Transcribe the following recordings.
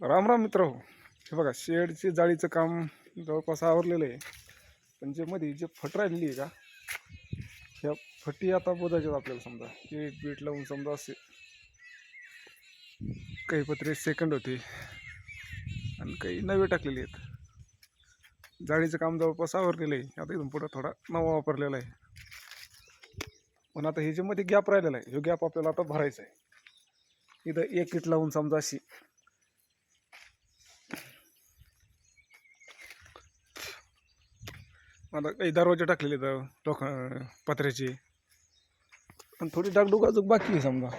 राम राम मित्र हो. हे बघा शेडची जाळीचं काम जवळपास आवरलेलं आहे. पण जे मध्ये जे फट राहिलेली आहे का, ह्या फटी आता बोधायच्यात आपल्याला. समजा एक बीट लावून समजा असे काही पत्रे सेकंड होते आणि काही नवे टाकलेले आहेत. जाळीचं काम जवळपास आवरलेलं आहे. आता इथून पुढं थोडा नवा वापरलेला आहे. पण आता हे जे मध्ये गॅप राहिलेला आहे, हे गॅप आपल्याला आता भरायचा आहे. इथं एक इट लावून समजा अशी आता काही दरवाजे टाकलेले लोक पत्र्याचे, आणि थोडी डागडुग अजून बाकी आहे समजा.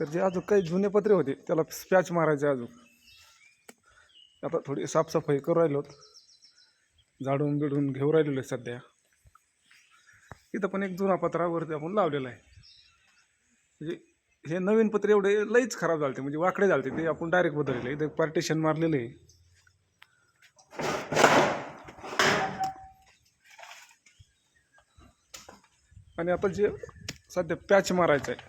तर जे अजून काही जुने पत्रे होते त्याला स्पॅच मारायचे अजून. आता थोडी साफसफाई करू राहिलो, झाडून बिडून घेऊ राहिलेलो आहे सध्या. इथं पण एक जुना पत्रावरती आपण लावलेला आहे. म्हणजे हे नवीन पत्रे एवढे लईच खराब झाले, म्हणजे वाकडे झाले, ते आपण डायरेक्ट बदलले. इथं पार्टिशन मारलेलं आहे. आणि आता जे सध्या पॅच मारायचं आहे,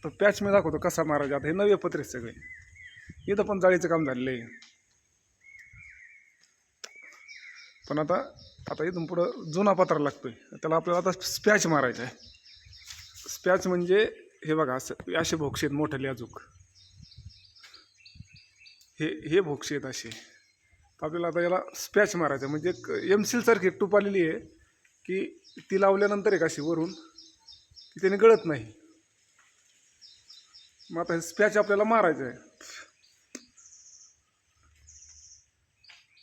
तर पॅच मी दाखवतो कसा मारायचा. आता हे नवे पत्रे सगळे, इथं पण जाळीचं काम झालेलं आहे. पण आता आता इथून पुढं जुना पत्रा लागतोय, त्याला आपल्याला आता स्पॅच मारायचा आहे. स्पॅच म्हणजे हे बघा, असं असे भोक्षे आहेत मोठे अजूक. हे भोक्षे आहेत असे. आपल्याला आता याला स्पॅच मारायचं आहे. म्हणजे एक एमसील सारखी एक टूप आलेली आहे की ती लावल्यानंतर एक अशी वरून की त्याने गळत नाही. मग आता हे स्पॅच आपल्याला मारायचं आहे.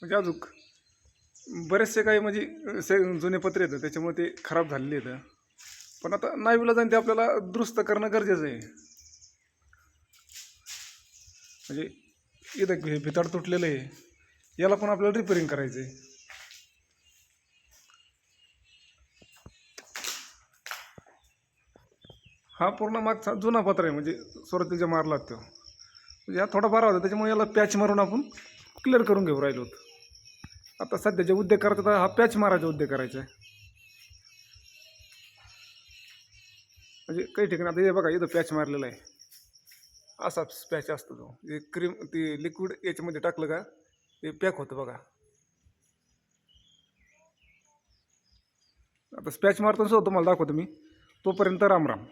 म्हणजे अजून बरेचसे काही म्हणजे जुने पत्रे येतं त्याच्यामुळे ते खराब झालेले आहेत. पण आता नाईविला जाईन ते आपल्याला दुरुस्त करणं गरजेचं आहे. म्हणजे इथं हे भिताड तुटलेलं आहे, याला पण आपल्याला रिपेअरिंग करायचं आहे. हा पूर्ण मागचा जुना पत्रा आहे, म्हणजे सुरुवातीचा मारला तो. म्हणजे हा थोडा बरा होता, त्याच्यामुळे याला पॅच मारून आपण क्लिअर करून घेऊ राहिलो. आता सध्या जे उद्योग करतात हा पॅच मारायचा उद्योग करायचा आहे. म्हणजे काही ठिकाणी आता हे बघा, इथं पॅच मारलेला आहे. असा पॅच असतो तो, क्रीम ती लिक्विड याच्यामध्ये टाकलं का ते पॅक होतं बघा. आता स्पॅच मारतो सुद्धा तुम्हाला दाखवतो मी. तोपर्यंत राम राम.